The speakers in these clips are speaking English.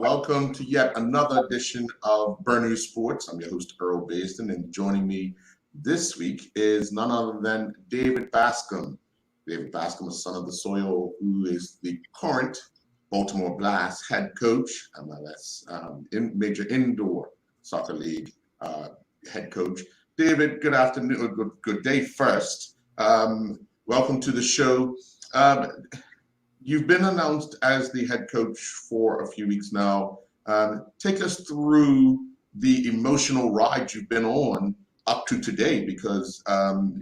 Welcome to yet another edition of Burn Sports. I'm your host, Earl Basden, and joining me this week is none other than David Bascome. David Bascome, a son of the soil, who is the current Baltimore Blast head coach, MLS in Major Indoor Soccer League head coach. David, good afternoon, or good day first. Welcome to the show. You've been announced as the head coach for a few weeks now. Take us through the emotional ride you've been on up to today, because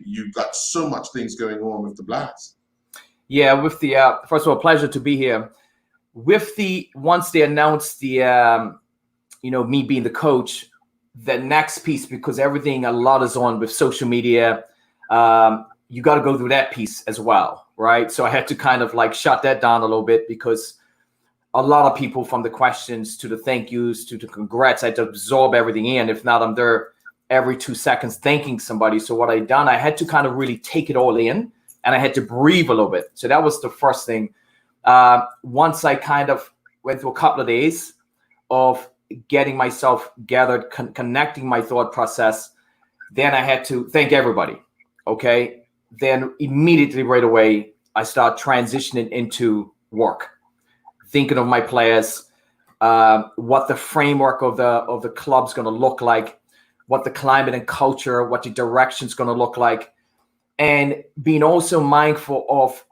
you've got so much things going on with the Blast. Yeah, with the first of all, pleasure to be here. With the once they announced the me being the coach, the next piece, because everything a lot is on with social media. You got to go through that piece as well, right? So I had to kind of like shut that down a little bit, because a lot of people, from the questions to the thank yous to the congrats, I had to absorb everything in. If not, I'm there every 2 seconds thanking somebody. So what I done, I had to kind of really take it all in, and I had to breathe a little bit. So that was the first thing. Once I kind of went through a couple of days of getting myself gathered, connecting my thought process, then I had to thank everybody. Okay. Then immediately right away, I start transitioning into work, thinking of my players, what the framework of the club's going to look like, what the climate and culture, what the direction's going to look like, and being also mindful of.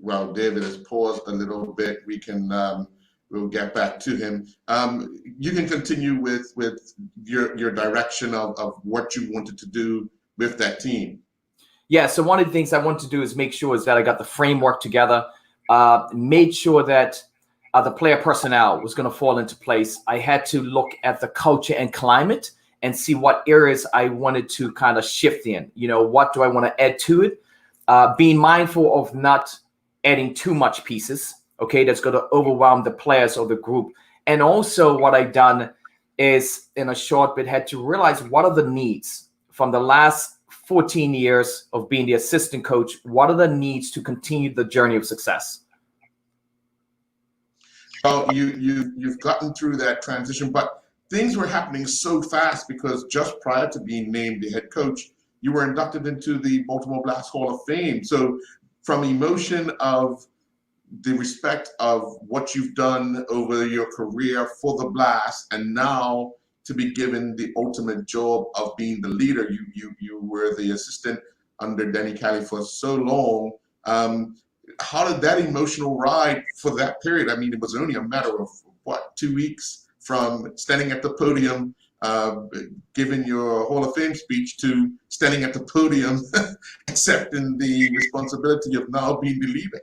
Well, David has paused a little bit. We can. We'll get back to him. You can continue with your direction of what you wanted to do with that team. Yeah, so one of the things I want to do is make sure is that I got the framework together, made sure that the player personnel was going to fall into place. I had to look at the culture and climate and see what areas I wanted to kind of shift in. What do I want to add to it? Being mindful of not adding too much pieces. Okay, that's going to overwhelm the players or the group. And also what I've done is, in a short bit, had to realize what are the needs from the last 14 years of being the assistant coach. What are the needs to continue the journey of success? Well, you've gotten through that transition, but things were happening so fast, because just prior to being named the head coach, you were inducted into the Baltimore Blast Hall of Fame. So from emotion of the respect of what you've done over your career for the Blast, and now to be given the ultimate job of being the leader. You were the assistant under Danny Kelly for so long. How did that emotional ride for that period? I mean, it was only a matter of 2 weeks from standing at the podium, giving your Hall of Fame speech, to standing at the podium, accepting the responsibility of now being the leader.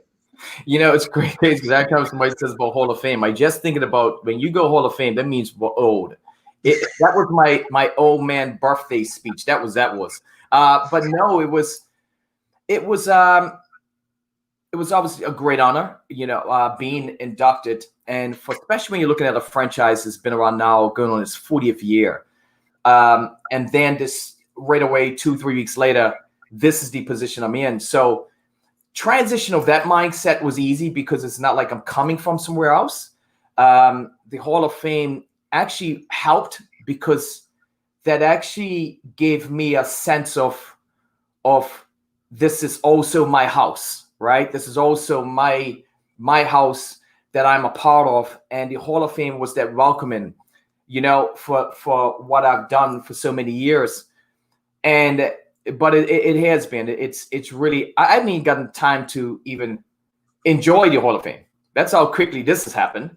It's great. It's exactly how somebody says about Hall of Fame. I just thinking about when you go Hall of Fame, that means we're old. That was my old man birthday speech. That was. But no, it was obviously a great honor, being inducted, and especially when you're looking at a franchise that's been around now, going on its 40th year, and then this right away 2-3 weeks later, this is the position I'm in. So transition of that mindset was easy, because it's not like I'm coming from somewhere else. The Hall of Fame actually helped, because that actually gave me a sense of this is also my house, right? This is also my house that I'm a part of. And the Hall of Fame was that welcoming, for what I've done for so many years. But it has been, it's really, I haven't even gotten time to even enjoy the Hall of Fame. That's how quickly this has happened.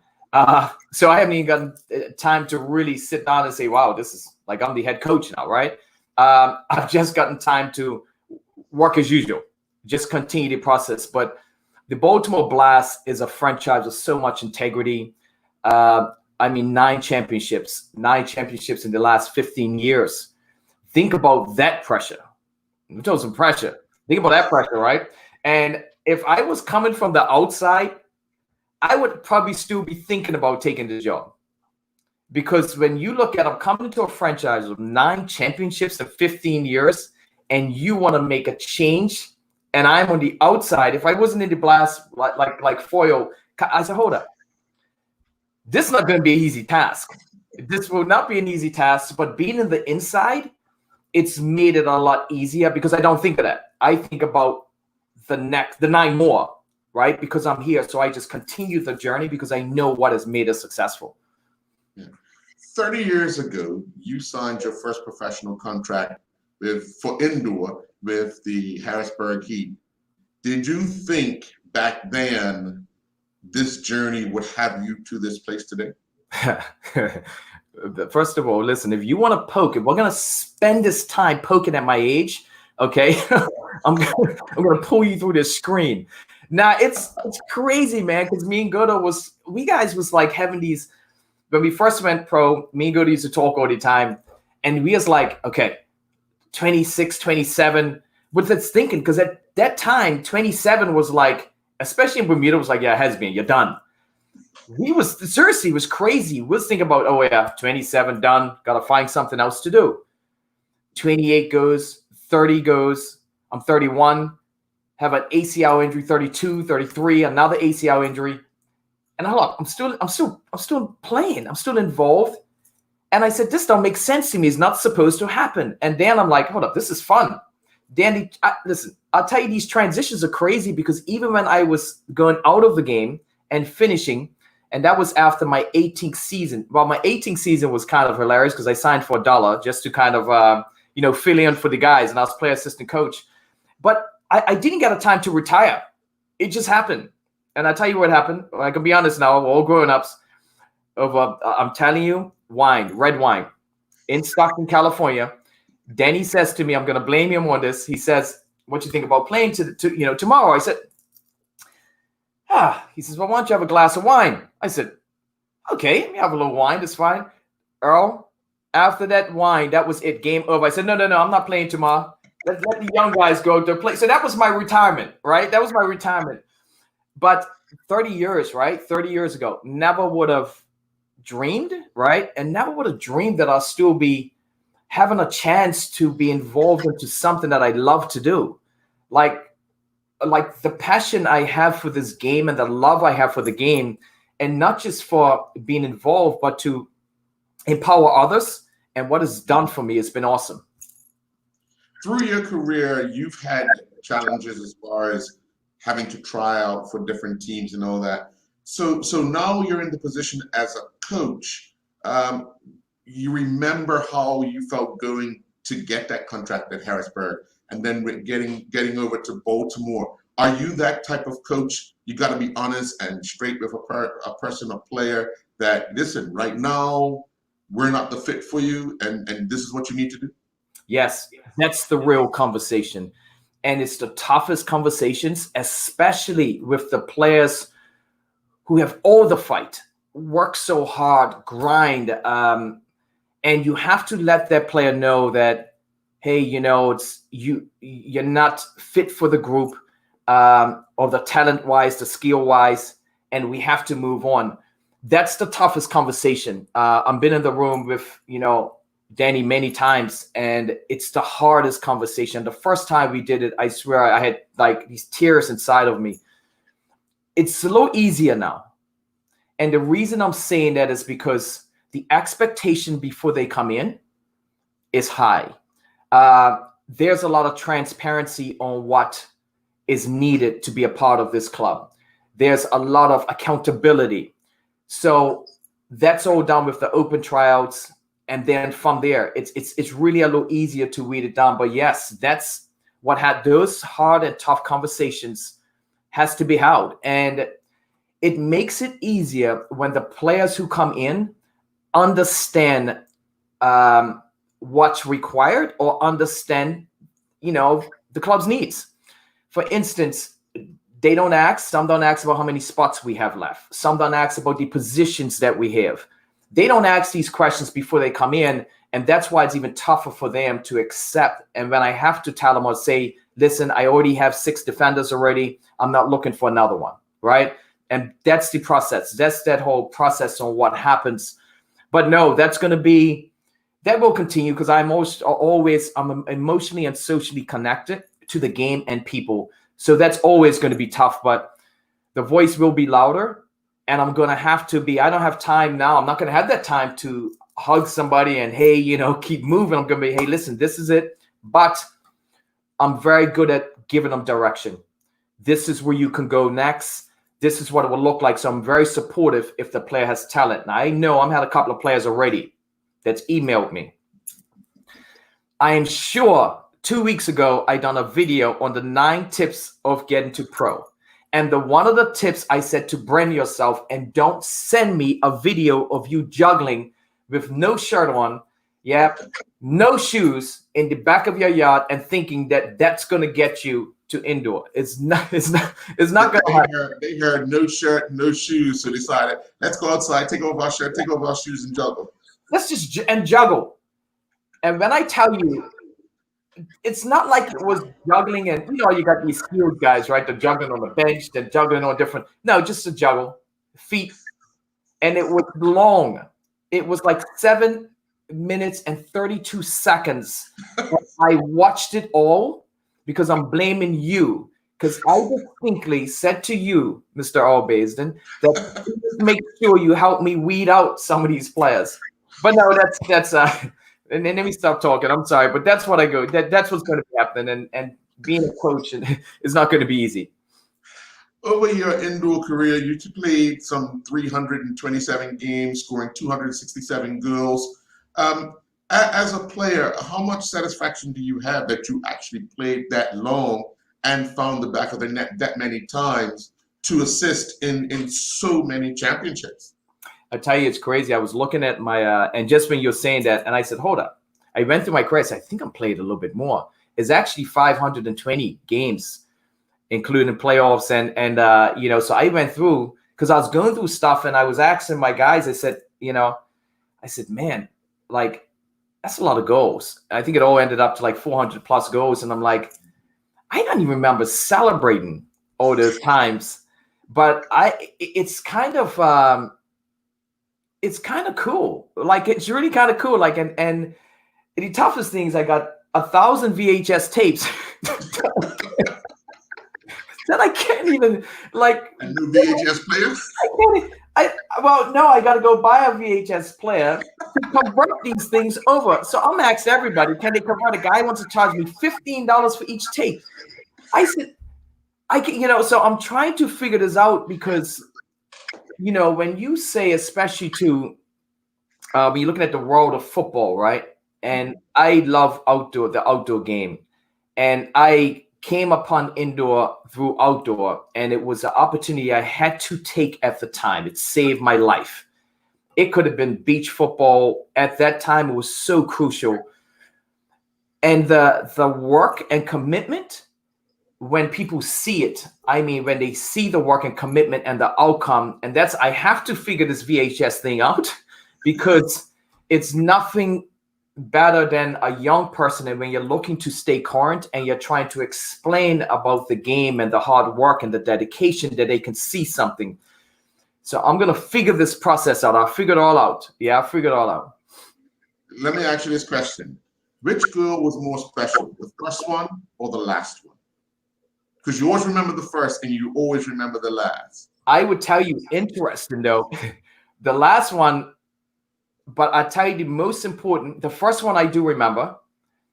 So I haven't even gotten time to really sit down and say, wow, this is like, I'm the head coach now, right? I've just gotten time to work as usual, just continue the process. But the Baltimore Blast is a franchise with so much integrity. 9 championships in the last 15 years. Think about that pressure. I'm talking some pressure. Think about that pressure, right? And if I was coming from the outside, I would probably still be thinking about taking the job. Because when you look at, I'm coming into a franchise with 9 championships in 15 years, and you want to make a change and I'm on the outside, if I wasn't in the blast like foil, I said, hold up. This is not going to be an easy task. This will not be an easy task, but being in the inside, it's made it a lot easier because I don't think of that. I think about the 9 more, right? Because I'm here. So I just continue the journey because I know what has made us successful. Yeah. 30 years ago, you signed your first professional contract for indoor with the Harrisburg Heat. Did you think back then this journey would have you to this place today? First of all, listen, if you want to poke it, we're going to spend this time poking at my age, okay? I'm going to pull you through this screen. Now, it's crazy, man, because me and Godo was like having these, when we first went pro, me and Godo used to talk all the time, and we was like, okay, 26, 27, with this thinking, because at that time, 27 was like, especially in Bermuda, was like, yeah, it has been, you're done. He was crazy. We was thinking about, oh yeah, 27 done, got to find something else to do. 28 goes, 30 goes, I'm 31, have an ACL injury, 32, 33, another ACL injury. And I'm still playing, I'm still involved. And I said, this don't make sense to me. It's not supposed to happen. And then I'm like, hold up, this is fun. Danny, listen, I'll tell you, these transitions are crazy because even when I was going out of the game and finishing, and that was after my 18th season. Well, my 18th season was kind of hilarious because I signed for $1 just to kind of, fill in for the guys, and I was player assistant coach. But I didn't get a time to retire. It just happened. And I'll tell you what happened. I can be honest now, we're all grown-ups. I'm telling you, red wine, in Stockton, California. Danny says to me, I'm going to blame him on this. He says, what you think about playing tomorrow? I said, he says, well, why don't you have a glass of wine? I said, okay, let me have a little wine. That's fine. Earl, after that wine, that was it. Game over. I said, no, I'm not playing tomorrow. Let the young guys go to play. So that was my retirement, right? That was my retirement. But 30 years, right? 30 years ago, never would have dreamed, right? And never would have dreamed that I'll still be having a chance to be involved into something that I love to do. Like the passion I have for this game and the love I have for the game, and not just for being involved, but to empower others. And what it's done for me, it's been awesome. Through your career, you've had challenges as far as having to try out for different teams and all that. So now you're in the position as a coach. You remember how you felt going to get that contract at Harrisburg, and then getting over to Baltimore. Are you that type of coach? You got to be honest and straight with a player that, listen, right now we're not the fit for you, and this is what you need to do. Yes, that's the real conversation, and it's the toughest conversations, especially with the players who have all the fight, work so hard, grind, and you have to let that player know that, hey, it's you're not fit for the group, or the talent-wise, the skill-wise, and we have to move on. That's the toughest conversation. I've been in the room with, Danny many times, and it's the hardest conversation. The first time we did it, I swear I had like these tears inside of me. It's a little easier now. And the reason I'm saying that is because the expectation before they come in is high. There's a lot of transparency on what is needed to be a part of this club. There's a lot of accountability. So that's all done with the open tryouts. And then from there, it's really a little easier to weed it down. But yes, that's what had those hard and tough conversations has to be held. And it makes it easier when the players who come in understand what's required or understand, the club's needs. For instance, some don't ask about how many spots we have left. Some don't ask about the positions that we have. They don't ask these questions before they come in, and that's why it's even tougher for them to accept. And when I have to tell them or say, listen, I already have 6 defenders already, I'm not looking for another one, right? And that's the process. That's that whole process on what happens. But no, that will continue because I'm emotionally and socially connected to the game and people. So that's always going to be tough, but the voice will be louder, and I'm going to have to be, I don't have time now. I'm not going to have that time to hug somebody and, hey, keep moving. I'm going to be, hey, listen, this is it. But I'm very good at giving them direction. This is where you can go next. This is what it will look like. So I'm very supportive if the player has talent. Now, I know I've had a couple of players already that's emailed me. I am sure 2 weeks ago, I done a video on the 9 tips of getting to pro. And one of the tips I said to brand yourself, and don't send me a video of you juggling with no shirt on, no shoes in the back of your yard and thinking that that's going to get you to indoor. It's not going to happen. They heard no shirt, no shoes, so they decided, let's go outside, take off our shirt, take off our shoes, and juggle. Let's just juggle. And when I tell you, it's not like it was juggling and, you got these skilled guys, right? They're juggling on the bench, they're juggling on different. No, just a juggle, feet. And it was long. It was like 7 minutes and 32 seconds. I watched it all because I'm blaming you. Because I distinctly said to you, Mr. Earl Basden, that make sure you help me weed out some of these players. But no, that's and then let me stop talking. I'm sorry, but that's what I go. That's what's going to be happening. And being a coach is not going to be easy. Over your indoor career, you played some 327 games, scoring 267 goals. As a player, how much satisfaction do you have that you actually played that long and found the back of the net that many times to assist in so many championships? I tell you, it's crazy. I was looking at my, and just when you're saying that, and I said, hold up. I went through my career. I think I'm played a little bit more. It's actually 520 games, including playoffs. And so I went through, because I was going through stuff and I was asking my guys, I said, man, like, that's a lot of goals. I think it all ended up to like 400 plus goals. And I'm like, I don't even remember celebrating all those times, but it's kind of cool. Like, it's really kind of cool. Like, and the toughest things, I got 1,000 VHS tapes that I can't even, like. A new VHS player? I got to go buy a VHS player to convert these things over. So I'm asking everybody, can they convert? A guy wants to charge me $15 for each tape. I said, I can, so I'm trying to figure this out because, when you say, especially to, when you're looking at the world of football, right? And I love the outdoor game. And I came upon indoor through outdoor, and it was an opportunity I had to take at the time. It saved my life. It could have been beach football. At that time, it was so crucial. And the work and commitment, when people see it, when they see the work and commitment and the outcome, and I have to figure this VHS thing out because it's nothing better than a young person. And when you're looking to stay current and you're trying to explain about the game and the hard work and the dedication, that they can see something. So I'm going to figure this process out. I'll figure it all out. Yeah, I'll figure it all out. Let me ask you this question. Which girl was more special, the first one or the last one? Because you always remember the first and you always remember the last. I would tell you, interesting though, the last one, but I tell you the most important, the first one I do remember.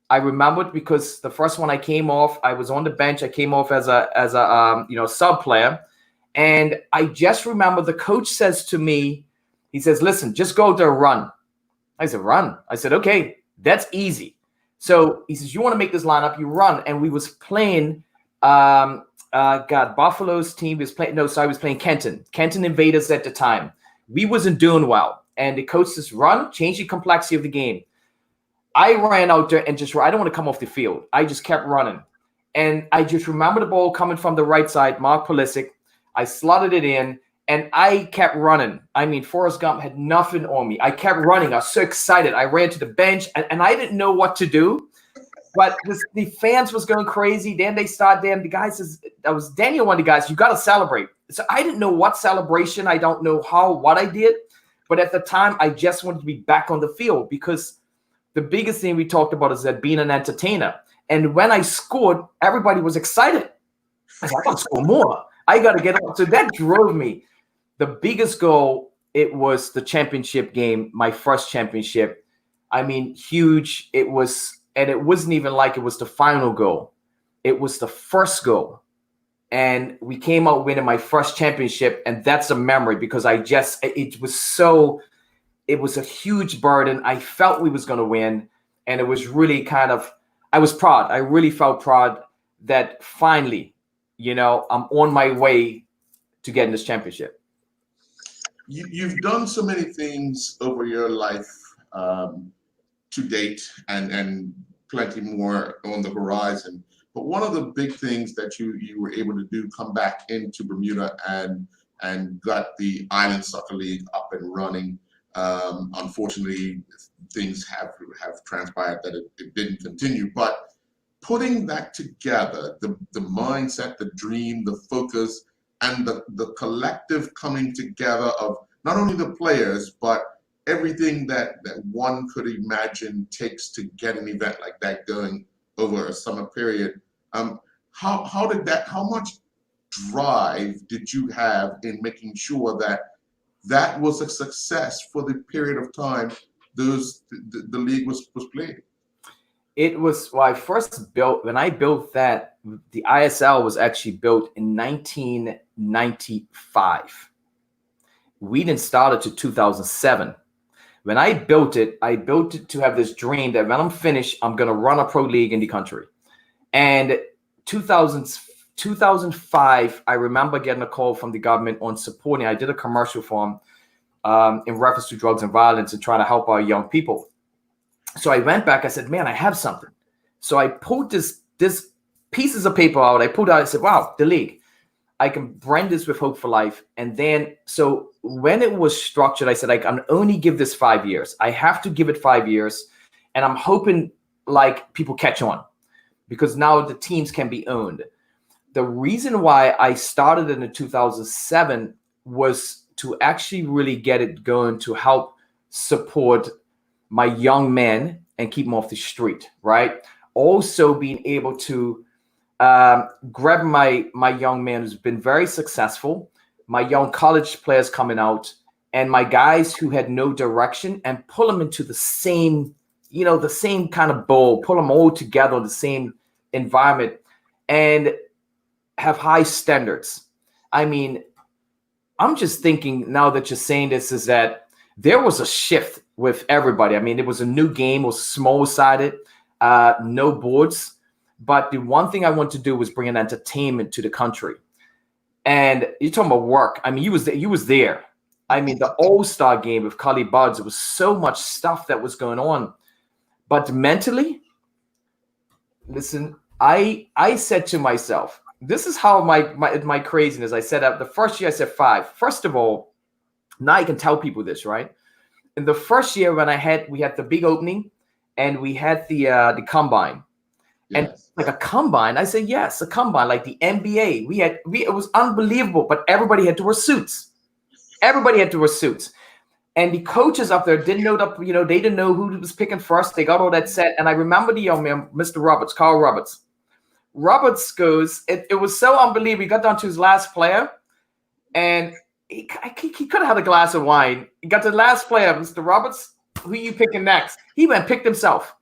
I remember it because the first one I came off, I was on the bench. I came off as a sub player. And I just remember the coach says to me, he says, listen, just go there, run. I said, run. I said, okay, that's easy. So he says, you want to make this lineup, you run. And we was playing, Buffalo's team was playing, I was playing Kenton Invaders at the time. We wasn't doing well. And the coach says, run, change the complexity of the game. I ran out there and I don't want to come off the field. I just kept running. And I just remember the ball coming from the right side, Mark Pulisic. I slotted it in, and I kept running. Forrest Gump had nothing on me. I kept running. I was so excited. I ran to the bench, and I didn't know what to do. But the fans was going crazy. Then they started. Then the guy says, that was Daniel, one of the guys, you got to celebrate. So I didn't know what celebration. I don't know what I did. But at the time, I just wanted to be back on the field because the biggest thing we talked about is that being an entertainer. And when I scored, everybody was excited. I said, I got to score more. I got to get on. So that drove me. The biggest goal, it was the championship game, my first championship. I mean, huge. It was, and it wasn't even like it was the final goal. It was the first goal. And we came out winning my first championship. And that's a memory because it was a huge burden. I felt we was going to win. And it was really I was proud. I really felt proud that finally, I'm on my way to getting this championship. You've done so many things over your life to date, and plenty more on the horizon. But one of the big things that you were able to do, come back into Bermuda and got the Island Soccer League up and running. Unfortunately, things have transpired that it didn't continue. But putting that together, the mindset, the dream, the focus, and the collective coming together of not only the players, but everything that one could imagine takes to get an event like that going over a summer period. How much drive did you have in making sure that was a success for the period of time the league was played? It was, when I built that, the ISL was actually built in 1995. We didn't start it to 2007. When I built it to have this dream that when I'm finished, I'm going to run a pro league in the country. And 2005, I remember getting a call from the government on supporting. I did a commercial for them in reference to drugs and violence and trying to help our young people. So I went back. I said, man, I have something. So I pulled this pieces of paper out. I pulled out. I said, wow, the league. I can brand this with Hope for Life. And then, so when it was structured, I said, I can only give this 5 years. I have to give it 5 years. And I'm hoping like people catch on because now the teams can be owned. The reason why I started in 2007 was to actually really get it going to help support my young men and keep them off the street, right? Also being able to grab my young man who's been very successful, my young college players coming out, and my guys who had no direction and pull them into the same, the same kind of bowl, pull them all together in the same environment and have high standards. I mean, I'm just thinking now that you're saying this is that there was a shift with everybody. I mean, it was a new game, it was small-sided, no boards. But the one thing I want to do was bring an entertainment to the country. And you're talking about work. I mean, you was there. I mean, the All-Star game with Cully Buds, it was so much stuff that was going on. But mentally, listen, I said to myself, this is how my craziness. I said the first year I said 5. First of all, now I can tell people this, right? In the first year when we had the big opening and we had the combine. Yes. And like a combine, I said, yes, a combine, like the NBA. It was unbelievable, but everybody had to wear suits. Everybody had to wear suits. And the coaches up there didn't know that, they didn't know who was picking first. They got all that set. And I remember the young man, Mr. Roberts, Carl Roberts. Roberts goes, it was so unbelievable. He got down to his last player and he could have had a glass of wine. He got to the last player, Mr. Roberts, who you picking next? He went and picked himself.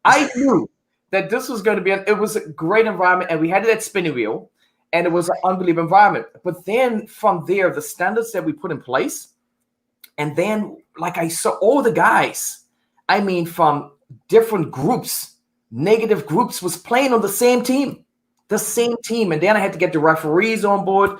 I knew that this was going to be, it was a great environment and we had that spinning wheel and it was an unbelievable environment. But then from there, the standards that we put in place, and then like I saw all the guys, I mean, from different groups, negative groups was playing on the same team. And then I had to get the referees on board.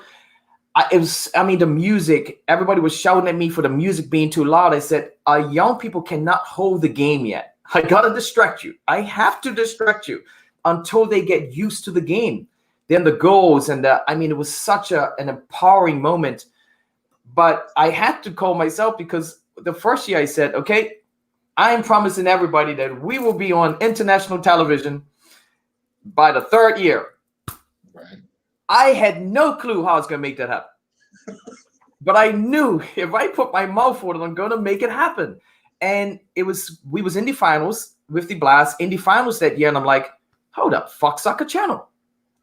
The music, everybody was shouting at me for the music being too loud. I said, our young people cannot hold the game yet. I got to distract you. I have to distract you until they get used to the game. Then the goals and it was such an empowering moment. But I had to call myself because the first year I said, okay, I'm promising everybody that we will be on international television by the third year. Right. I had no clue how I was going to make that happen. But I knew if I put my mouth on it, I'm going to make it happen. And we was in the finals with the Blast, in the finals that year. And I'm like, hold up, Fox Soccer Channel.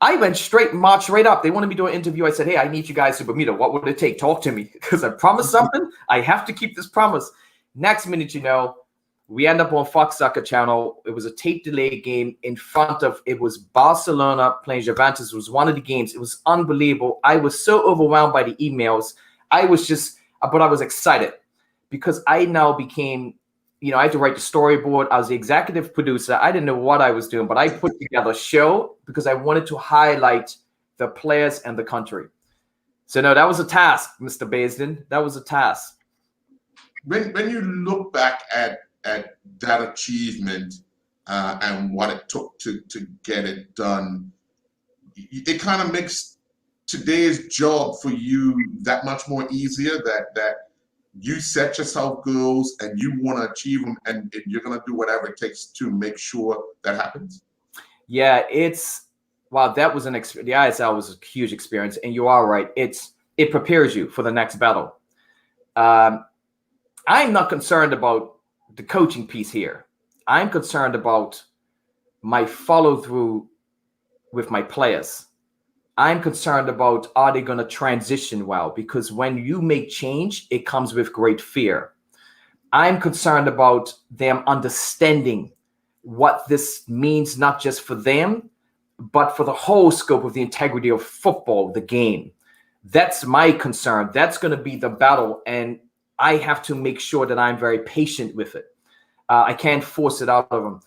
I went straight, marched right up. They wanted me to do an interview. I said, hey, I need you guys to Bermuda. What would it take? Talk to me. Because I promised something. I have to keep this promise. Next minute, we end up on Fox Soccer Channel. It was a tape delay game in front of, it was Barcelona playing Juventus. It was one of the games. It was unbelievable. I was so overwhelmed by the emails. But I was excited because I now became, I had to write the storyboard. I was the executive producer. I didn't know what I was doing, but I put together a show because I wanted to highlight the players and the country. So no, that was a task, Mr. Basden. That was a task. When you look back at that achievement and what it took to get it done, it kind of makes today's job for you that much more easier, that you set yourself goals and you want to achieve them, and you're going to do whatever it takes to make sure that happens. Yeah, wow, that was the ISL was a huge experience, and you are right. It prepares you for the next battle. I'm not concerned about the coaching piece here. I'm concerned about my follow through with my players. I'm concerned about, are they going to transition well? Because when you make change, it comes with great fear. I'm concerned about them understanding what this means, not just for them, but for the whole scope of the integrity of football, the game. That's my concern. That's going to be the battle. And I have to make sure that I'm very patient with it. I can't force it out of them.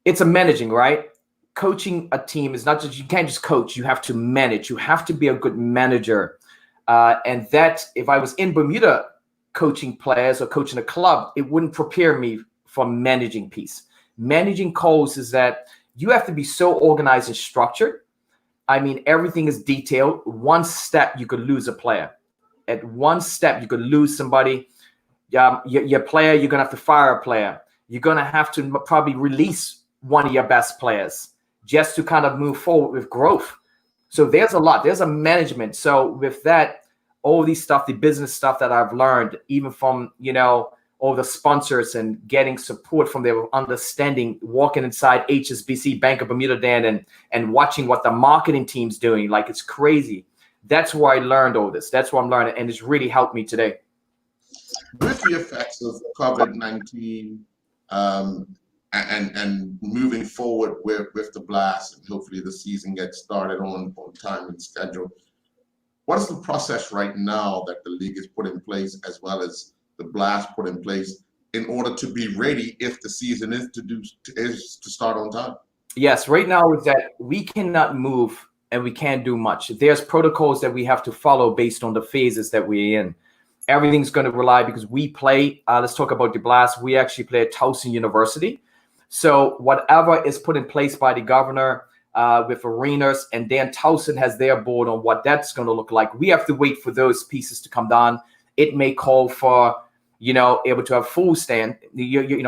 It's a managing, right? Coaching a team is not just, you can't just coach, you have to manage. You have to be a good manager. And that, if I was in Bermuda coaching players or coaching a club, it wouldn't prepare me for managing piece. Managing calls is that you have to be so organized and structured. I mean, everything is detailed. One step, you could lose a player. At one step, you could lose somebody. Your player, you're going to have to fire a player. You're going to have to probably release one of your best players just to kind of move forward with growth. So there's a lot. There's a management. So with that, all these stuff, the business stuff that I've learned, even from, all the sponsors and getting support from their understanding, walking inside HSBC, Bank of Bermuda, Dan, and watching what the marketing team's doing. Like, it's crazy. That's where I learned all this. That's what I'm learning. And it's really helped me today. With the effects of COVID-19 and moving forward with the Blast, and hopefully the season gets started on time and schedule, what is the process right now that the league has put in place, as well as the Blast put in place, in order to be ready if the season is to start on time? Yes, right now is that we cannot move and we can't do much. There's protocols that we have to follow based on the phases that we're in. Everything's going to rely, because we play, let's talk about the Blast. We actually play at Towson University. So whatever is put in place by the governor with arenas, and then Towson has their board on what that's going to look like. We have to wait for those pieces to come down. It may call for, able to have full stand,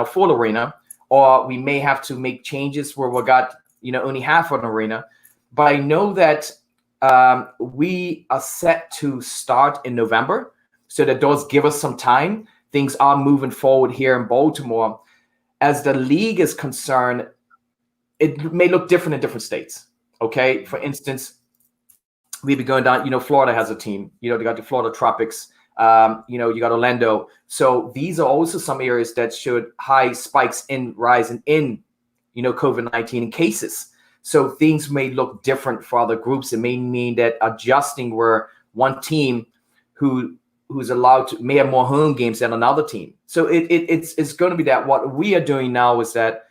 full arena, or we may have to make changes where we got, only half an arena. But I know that we are set to start in November. So that does give us some time. Things are moving forward here in Baltimore. As the league is concerned, it may look different in different states. Okay, for instance, we've been going down. Florida has a team. They got the Florida Tropics. You got Orlando. So these are also some areas that showed high spikes in rising in, COVID-19 cases. So things may look different for other groups. It may mean that adjusting where one team who's allowed to may have more home games than another team. So it's going to be that. What we are doing now is that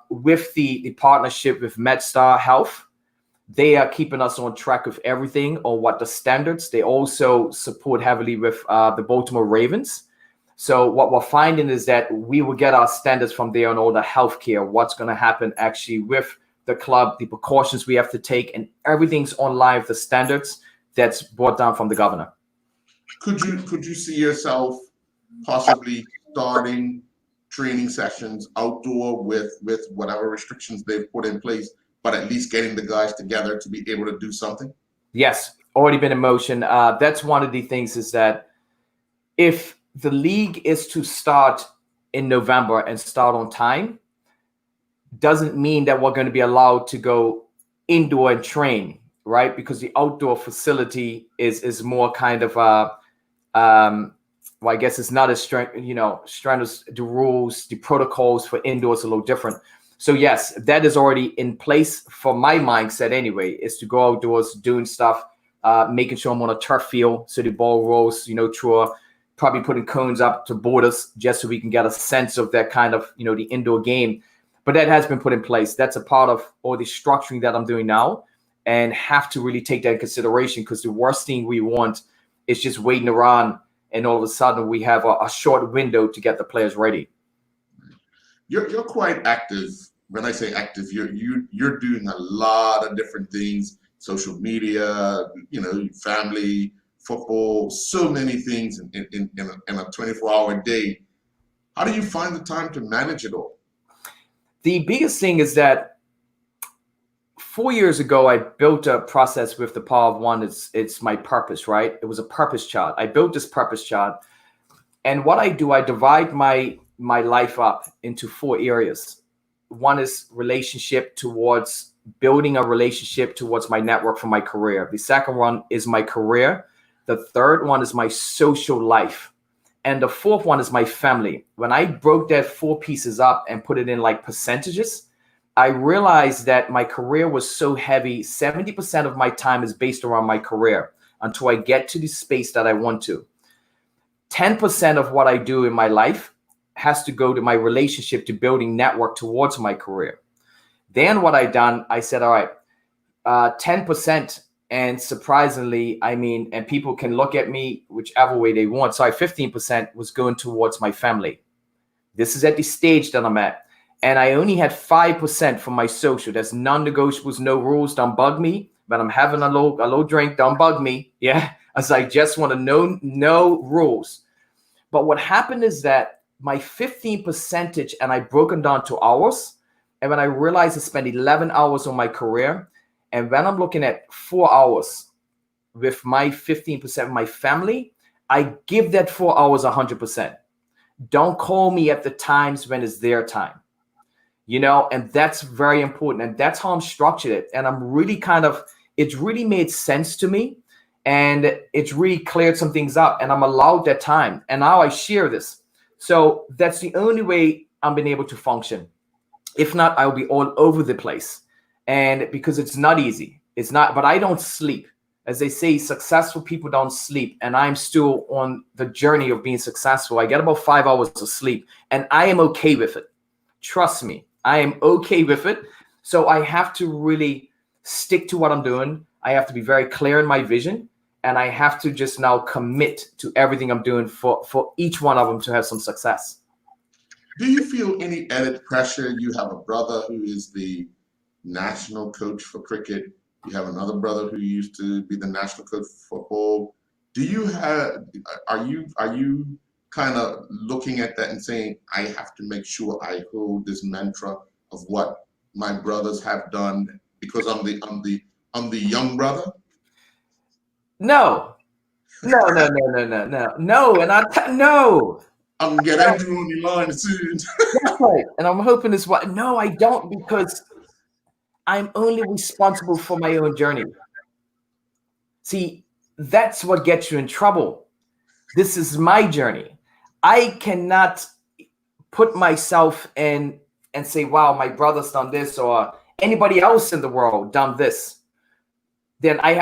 with the partnership with MedStar Health, they are keeping us on track with everything on what the standards. They also support heavily with the Baltimore Ravens. So what we're finding is that we will get our standards from there on all the healthcare, what's going to happen actually with the club, the precautions we have to take, and everything's online with the standards that's brought down from the governor. Could you see yourself possibly starting training sessions outdoor with whatever restrictions they've put in place, but at least getting the guys together to be able to do something? Yes, already been in motion. That's one of the things, is that if the league is to start in November and start on time, doesn't mean that we're going to be allowed to go indoor and train, right? Because the outdoor facility is more kind of well, I guess it's not as strenuous. The rules, the protocols for indoors are a little different. So yes, that is already in place for my mindset anyway, is to go outdoors, doing stuff, making sure I'm on a turf field so the ball rolls, through probably putting cones up to borders just so we can get a sense of that kind of, the indoor game. But that has been put in place. That's a part of all the structuring that I'm doing now, and have to really take that in consideration, because the worst thing we want is just waiting around and all of a sudden we have a short window to get the players ready. You're quite active. When I say active, you're doing a lot of different things: social media, family, football, so many things in a 24-hour day. How do you find the time to manage it all? The biggest thing is that 4 years ago, I built a process with the Power of One. It's my purpose, right? It was a purpose chart. I built this purpose chart, and what I do, I divide my life up into 4 areas. One is relationship, towards building a relationship towards my network for my career. The second one is my career. The third one is my social life. And the fourth one is my family. When I broke that 4 pieces up and put it in like percentages, I realized that my career was so heavy. 70% of my time is based around my career until I get to the space that I want to. 10% of what I do in my life has to go to my relationship, to building network towards my career. Then what I said, all right, 10%. And surprisingly, and people can look at me whichever way they want. So 15% was going towards my family. This is at the stage that I'm at. And I only had 5% for my social. There's non-negotiables, no rules, don't bug me. But I'm having a low drink, don't bug me. Yeah, as I just want to know no rules. But what happened is that my 15%, and I broke them down to hours. And when I realized I spent 11 hours on my career, and when I'm looking at 4 hours with my 15% of my family, I give that 4 hours 100%. Don't call me at the times when it's their time. And that's very important. And that's how I'm structured it. And I'm really it's really made sense to me. And it's really cleared some things up, and I'm allowed that time. And now I share this. So that's the only way I'm been able to function. If not, I'll be all over the place. And because it's not easy, but I don't sleep. As they say, successful people don't sleep. And I'm still on the journey of being successful. I get about 5 hours of sleep, and I am okay with it. Trust me, I am okay with it. So I have to really stick to what I'm doing. I have to be very clear in my vision, and I have to just now commit to everything I'm doing for each one of them to have some success. Do you feel any added pressure? You have a brother who is the national coach for cricket. You have another brother who used to be the national coach for football. Are you kind of looking at that and saying, I have to make sure I hold this mantra of what my brothers have done because I'm the young brother? No. And no. I'm gonna get Andrew on the line soon. That's right. And I'm hoping this one. No, I don't, because I'm only responsible for my own journey. See, that's what gets you in trouble. This is my journey. I cannot put myself in and say, wow, my brother's done this, or anybody else in the world done this. Then I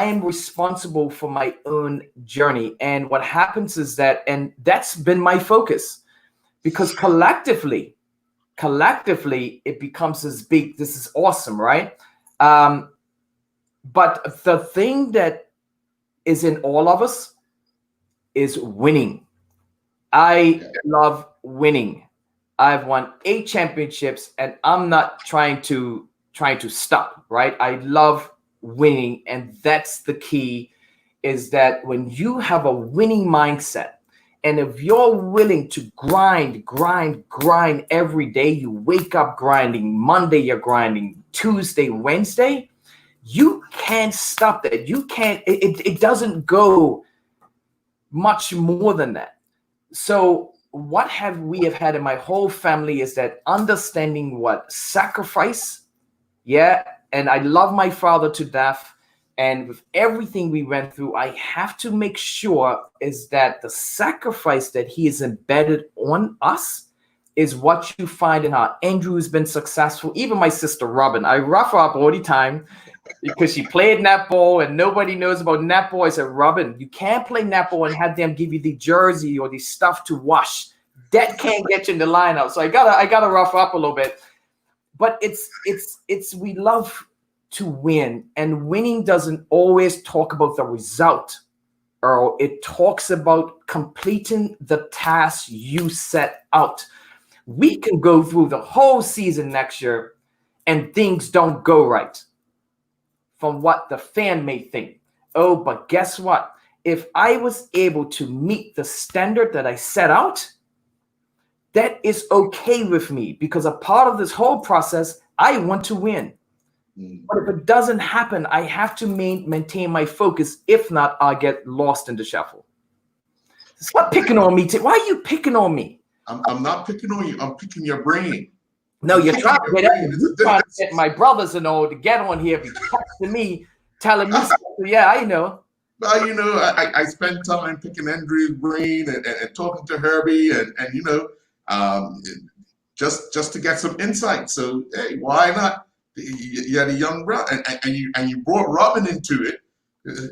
am responsible for my own journey. And what happens is that, and that's been my focus, because collectively, it becomes this big, this is awesome, right? But the thing that is in all of us is winning. I love winning. I've won 8 championships, and I'm not trying to stop, right? I love winning, and that's the key, is that when you have a winning mindset, and if you're willing to grind every day, you wake up grinding, Monday you're grinding, Tuesday, Wednesday, you can't stop that. You can't, it doesn't go much more than that. So what we have had in my whole family is that understanding what sacrifice, And I love my father to death. And with everything we went through, I have to make sure is that the sacrifice that he has embedded on us is what you find in how Andrew has been successful. Even my sister Robin, I rough her up all the time because she played netball and nobody knows about netball. I said, Robin, you can't play netball and have them give you the jersey or the stuff to wash. That can't get you in the lineup. So I gotta rough her up a little bit. But it's we love to win, and winning doesn't always talk about the result, Earl. It talks about completing the task you set out. We can go through the whole season next year and things don't go right from what the fan may think. Oh, but guess what? If I was able to meet the standard that I set out, that is okay with me, because a part of this whole process, I want to win. But if it doesn't happen, I have to maintain my focus. If not, I'll get lost in the shuffle. Stop picking on me. Why are you picking on me? I'm not picking on you. I'm picking your brain. No, you're trying to get my brothers and all to get on here, be texting me, telling me stuff. Yeah, I know. Well, you know, I spend time picking Andrew's brain and talking to Herbie and you know, just to get some insight. So hey, why not? You had a young brother, and you brought Robin into it.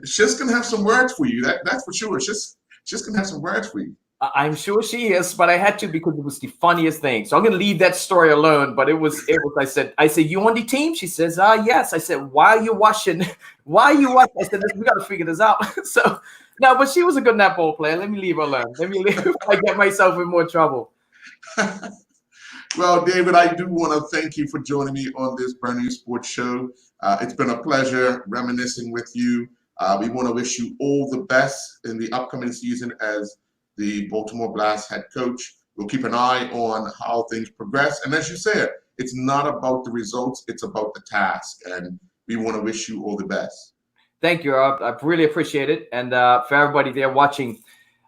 She's gonna have some words for you. That's for sure. She's gonna have some words for you. I'm sure she is, but I had to because it was the funniest thing. So I'm gonna leave that story alone. But it was. I said, you on the team? She says, yes. I said, why are you watching? Why are you watching? I said, we gotta figure this out. So no, but she was a good netball player. Let me leave her alone. Let me leave. I get myself in more trouble. Well, David, I do want to thank you for joining me on this brand new sports show. It's been a pleasure reminiscing with you. We want to wish you all the best in the upcoming season as the Baltimore Blast head coach. We'll keep an eye on how things progress. And as you said, it's not about the results, it's about the task. And we want to wish you all the best. Thank you, Earl. I really appreciate it. And for everybody there watching,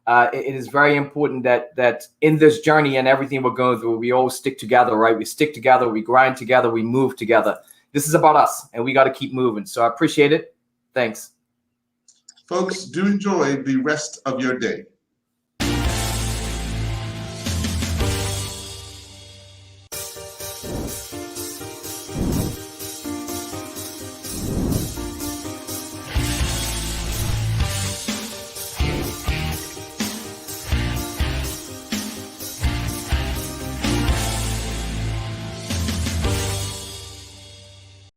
it is very important that in this journey and everything we're going through, we all stick together, right? We stick together, we grind together, we move together. This is about us, and we got to keep moving. So I appreciate it. Thanks. Folks, do enjoy the rest of your day.